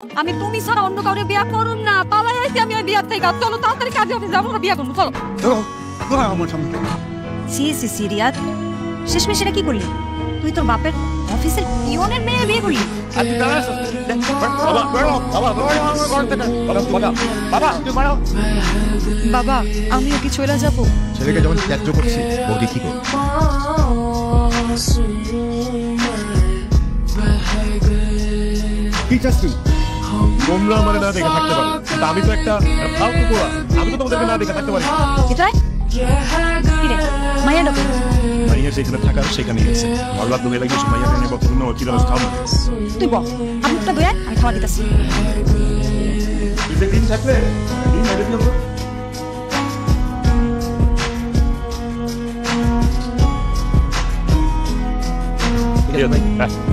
আমি তুমি ছাড়া অন্য কাউরে বিয়া করুম না। পালাই আইছি আমি বিয়ার থেকে। চলো তাড়াতাড়ি কাজে অফিস যাবো, বিয়া করবো চলো। সি সি সিরিয়াত শেষমেশ এটা কি করলি? তুই তোর বাপের অফিসের পিয়নের মেয়ে বিয়ে করলি? বাবা আমিও কি চলে যাবো? ছেলেকে যখন ত্যায্য করছি বৌদি কি করবে? কি চাস তুই? তোমরা আমাকে না দেখে থাকতে পারো, আমি তো একটা ফালতু পোড়া, আমি তো তোমাদেরকে না দেখে থাকতে পারি। মাইয়া ডাকো। মাইয়া যেখানে থাকার সেখানেই আছে। মরলা তুমি লাগিয়েছো মাইয়া নিয়ে বক্তব্য কি দাস খাও না। তুই বল আমি একটা দয়া আমি খাওয়া দিতেছি। দিন থাকলে দিন মেরে দিও তো।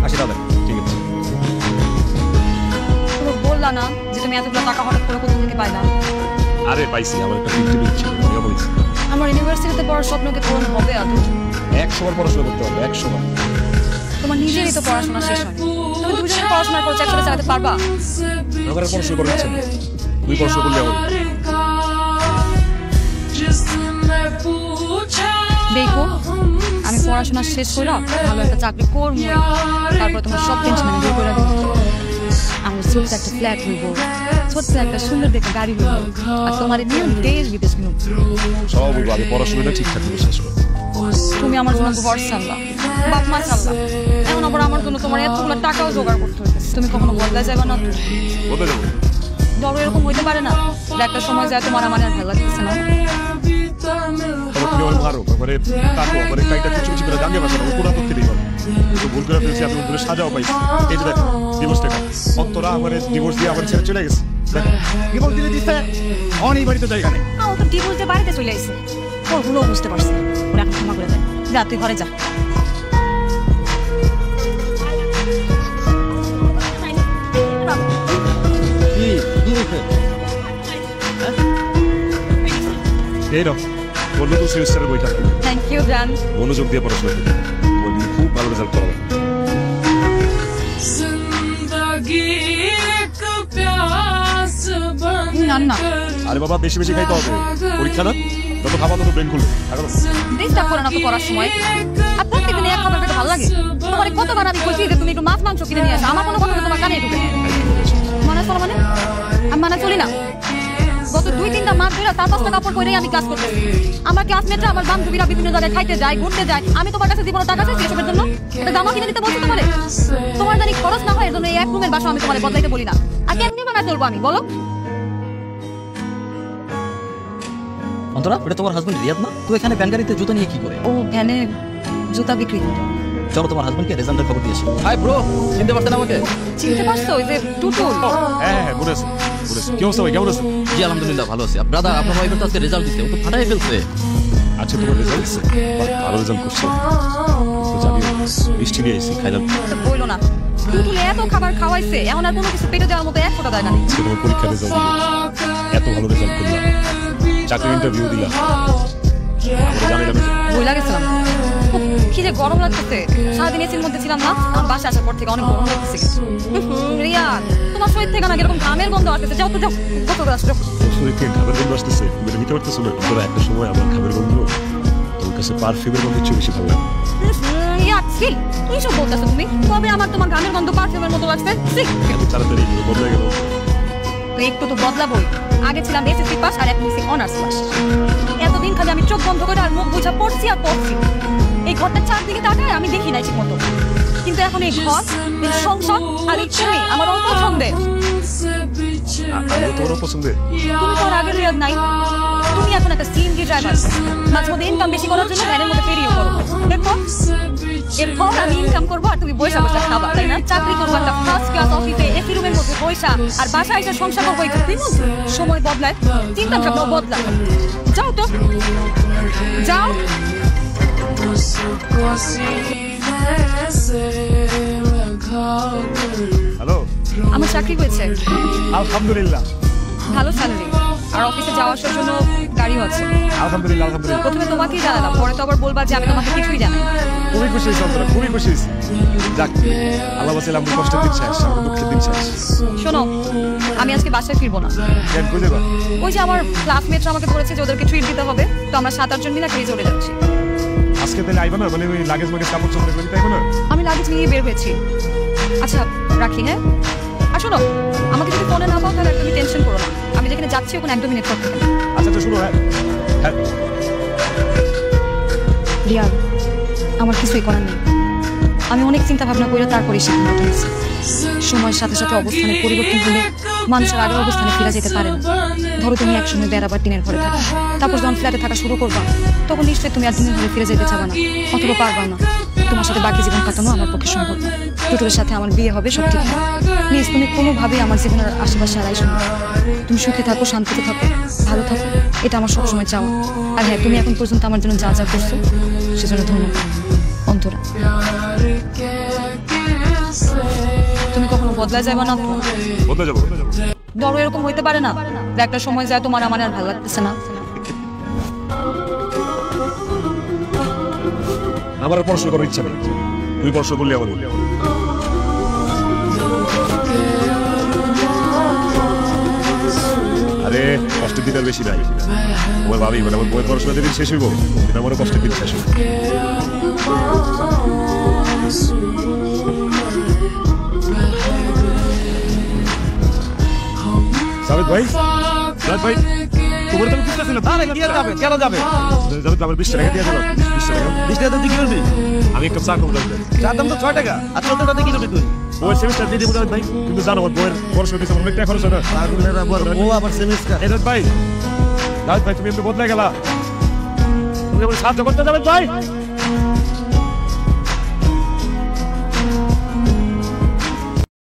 আসি দাদা, ঠিক আছে। তুমি বললা না যে তুমি এতগুলো টাকা হঠাৎ করে কোথা থেকে পাইলা? আরে পাইছি, আমার একটা ফিফটি ছিল, আমিও বলছি। আমার ইউনিভার্সিটিতে পড়ার স্বপ্নকে পূরণ হবে আদৌ? 100 বার পড়াশোনা করতে হবে, 100 বার। তোমার নিজেরই তো পড়াশোনা শেষ হয়। তুমি দুজনে পড়াশোনা করছো, একসাথে চালাতে পারবা? আমার পড়াশোনা করার ইচ্ছা নেই, তুমি পড়াশোনা করলে হবে। দেখো আমি পড়াশোনা শেষ করে ভালো একটা চাকরি করবো, তারপর তোমার সব টেনশন আমি দূর করে দেবো। আমার ছোট্ট একটা ফ্ল্যাট হইব, ছোট্ট একটা সুন্দর দেখে গাড়ি হইব, আর তোমার নিয়ে দেশ বিদেশ নিব। সব বলবো, আমি পড়াশোনাটা ঠিকঠাক করে শেষ করবো। তুমি আমার জন্য ঘর ছাড়লা, বাপ মা ছাড়লা, এখন আবার আমার জন্য তোমার এতগুলো টাকাও জোগাড় করতে হইতেছে। তুমি কখনো বদলায় যাবে না? বদলে যাবো। ধরো এরকম হইতে পারে না একটা সময় যায় তোমার আমার আর ভালো লাগতেছে না। তুমি আমার মারো, আমার কাটো, আমার কাইটা কিছু কিছু করে জানিয়ে পারছো না, পুরা করতে দিই পারো। তো ভুল করে ফেলছি, আমি ভুলে সাজাও পাইছি। এই যে দেখো ডিভোর্স টাকা, অন্তরা আমার ডিভোর্স দিয়ে আমার ছেড়ে চলে গেছে। ডিভোর্স দিলে দিচ্ছে অন এই বাড়িতে জায়গা নেই। ও তো ডিভোর্স দিয়ে বাড়িতে চলে আইছে, ওর ভুলও বুঝতে পারছি। ওরা এখন ক্ষমা করে দেয়। যা তুই ঘরে যা। থ্যাংক ইউ জান। মনোযোগ দিয়ে পড়াশোনা করবে, খুব ভালো রেজাল্ট করাবে। আরে বাবা বেশি বেশি খাইতে হবে, পরীক্ষা না, যত খাবা তত ব্রেন খুলবে। ডিস্টার্ব করো না তো পড়ার সময়। আর প্রত্যেকদিন এক খাবার খেতে ভালো লাগে? তোমার কতবার আমি বলছি যে তুমি একটু মাছ মাংস কিনে নিয়ে আসো, আমার কোনো কথা তোমার কানে ঢুকে। মানে চলো মানে আমি মানে চলি না। গত 2-3টা মাস ধরে 4-5টা কাপড় পরেই আমি ক্লাস করতেছি। আমার ক্লাসমেটরা আমার বান্ধবীরা বিভিন্ন জায়গায় খাইতে যায়, ঘুরতে যায়, আমি তোমার কাছে জীবনে টাকা চাইছি এসবের জন্য? একটা জামা কিনে দিতে বলছি তোমারে? তোমার জানি খরচ না হয়, এর জন্য এই এক রুমের বাসা আমি তোমার বদলাইতে বলি না। আর কেমনি বানায় চলবো আমি বলো? অন্তরা, এটা তোমার হাজবেন্ড রিয়াদ না? তুই এখানে ভ্যান গাড়িতে জুতা নিয়ে কি করে? ও ভ্যানে জুতা বিক্রি। চলো তোমার হাজবেন্ডকে রেজাল্টের খবর দিয়েছি। হাই ব্রো, চিনতে পারছেন আমাকে? চিনতে পারছো? ওই যে টুটুল। হ্যাঁ বলেছে। কি অবস্থা ভাই, কেমন আছেন? জি আলহামদুলিল্লাহ ভালো আছি। ব্রাদার, আপনার ওয়াইফের তো আজকে রেজাল্ট দিচ্ছে, ও তো ফাটাই ফেলছে। আচ্ছা তোমার রেজাল্ট দিচ্ছে? ভালো রেজাল্ট করছে তো জানিও, মিষ্টি নিয়ে এসেছি, খাইলাম। বইলো না, টুটুল এত খাবার খাওয়াইছে, এখন আর কোনো কিছু পেটে দেওয়ার মতো এক ফোঁটা জায়গা নেই। তোমার পরীক্ষার রেজাল্ট দিল, এত ভালো রেজাল্ট করলাম, চাকরির ইন্টারভিউ দিলাম, আমরা জানিলাম। বইলা গেছিলাম, কি যে গরম লাগতেছে। সারাদিন এসির মধ্যে ছিলাম না, আমার বাসা আসার পর থেকে অনেক গরম লাগতেছে। রিয়া, তোমার শরীর থেকে না এরকম ঘামের গন্ধ আসতেছে। যাও তো যাও, কত করে আসছো? শরীর থেকে ঘামের গন্ধ আসতেছে, তুমি নিতে পারতেছো না? তোরা একটা সময় আমার ঘামের গন্ধ তোর কাছে পারফিউমের গন্ধের চেয়ে বেশি ভালো লাগে। এইসব বলতেছো তুমি? কবে আমার তোমার ঘামের গন্ধ পারফিউমের মতো লাগছে? এত তাড়াতাড়ি বদলে গেল। একটু তো বদলাবই। আগে ছিলাম এসএসসি পাস আর এখন অনার্স পাস। এতদিন খালি আমি চোখ বন্ধ করে আর মুখ বুঝা পড়ছি আর পড়ছি। এই ঘরটা চারদিকে তাকায় আমি দেখি নাই ঠিক মতো, কিন্তু এখন এই ঘর, এই সংসার আর এই তুমি আমার অপছন্দের। তোমারও পছন্দের? তুমি তো আর আগের রিয়াদ নাই। তুমি এখন একটা সিএনজি ড্রাইভার, মাঝে মধ্যে ইনকাম বেশি করার জন্য ভ্যানের মধ্যে ফেরিও করো। দেখো এরপর আমি ইনকাম করবো আর তুমি বৈশা বৈশা খাবা, তাই না? চাকরি করবো একটা ফার্স্ট ক্লাস অফিসে, এসি রুমের মধ্যে বৈশা, আর বাসায় এসে সংসার করবো। সময় বদলায়, চিন্তা ভাবনা বদলায়। যাও তো যাও। হ্যালো, আমার চাকরি হয়েছে আলহামদুলিল্লাহ। ভালো স্যালারি। আর অফিসে যাওয়া আসার জন্য গাড়িও আছে। আলহামদুলিল্লাহ আলহামদুলিল্লাহ। প্রথমে তোমাকেই জানালাম, পরে তো আবার বলবা যে আমি তোমাকে কিছুই জানি না। খুবই খুশি হয়েছি অন্তরা, খুবই খুশি হয়েছি। যাক আল্লাহ বাঁচাইলে আমাদের কষ্টের দিন শেষ, আমাদের দুঃখের দিন শেষ। শোনো, আমি আজকে বাসায় ফিরবো না। কেন খুঁজে বা ওই যে আমার ক্লাসমেটরা আমাকে বলেছে যে ওদেরকে ট্রিট দিতে হবে, তো আমরা 7-8 জন মিলে খেয়ে চলে যাচ্ছি। আজকে তাহলে আইবা না? মানে ওই লাগেজ মাগেজ কাপড় চোপড় এগুলো নিতে আইবা না? আমি লাগেজ নিয়ে বের হয়েছি। আচ্ছা রাখি, হ্যাঁ? আর শোনো, আমাকে যদি ফোনে না পাও তাহলে তুমি টেনশন করো না, আমি যেখানে যাচ্ছি ওখানে 1-2 মিনিট পর থেকে। আচ্ছা আচ্ছা শুনো, হ্যাঁ হ্যাঁ রিয়াদ, আমার কিছুই করার নেই। আমি অনেক চিন্তা ভাবনা করে তারপরে সিদ্ধান্ত নিয়েছি। সময়ের সাথে সাথে অবস্থানের পরিবর্তন হলে মানুষের আগের অবস্থানে ফিরে যেতে পারে না। ধরো তুমি একসময় বেড়াবার দিনের ঘরে থাকো, তারপর যখন ফ্ল্যাটে থাকা শুরু করবা তখন নিশ্চয়ই তুমি আর দিনের ঘরে ফিরে যেতে চাবা না, অথবা পারবা না। তোমার সাথে বাকি জীবন কাটানো আমার পক্ষে সম্ভব না। দুটোর সাথে আমার বিয়ে হবে, সব ঠিক না। প্লিজ তুমি কোনোভাবেই আমার জীবনের আশেপাশে আর আইসো না। তুমি সুখে থাকো, শান্তিতে থাকো, ভালো থাকো, এটা আমার সবসময় চাও। আর হ্যাঁ, তুমি এখন পর্যন্ত আমার জন্য যা যা করছো সেজন্য ধন্যবাদ অন্তরা। তুমি কখনো বদলা যাবে না তো? বদলে যাবো। ধরো এরকম হইতে পারে না যে একটা সময় যায় তোমার আমার আর ভালো লাগতেছে না। আমার আর পড়াশোনা করার ইচ্ছা নেই, তুই পড়াশোনা করলি আমার। আরে কষ্টের দিন আর বেশি নাই। আমার ভাবি মানে আমার বইয়ের পড়াশোনা যেদিন শেষ হইব সেদিন আমারও কষ্টের দিন শেষ হইব। সাবিত ভাই, সাবিত ভাই, তোমার তো আমি বুঝতেছি না। আরে কে যাবে, কেন যাবে? যাবে তো আমার 20 টাকা দিয়ে দেবো। 20 টাকা 20 টাকা তুই কি করবি? আমি একটা চা খাবো। চার দাম তো 6 টাকা, আর 14 টাকা কি করবি তুই? বইয়ের সেমিস্টার দিয়ে দেবো জাভেদ ভাই, কিন্তু জানো আমার বইয়ের পড়াশোনা পিছনে অনেক টাকা খরচ হয় না। ও আবার সেমিস্টার। জাভেদ ভাই, জাভেদ ভাই তুমি এমনি বদলে গেলা, তুমি আমার সাহায্য করতে জাভেদ ভাই।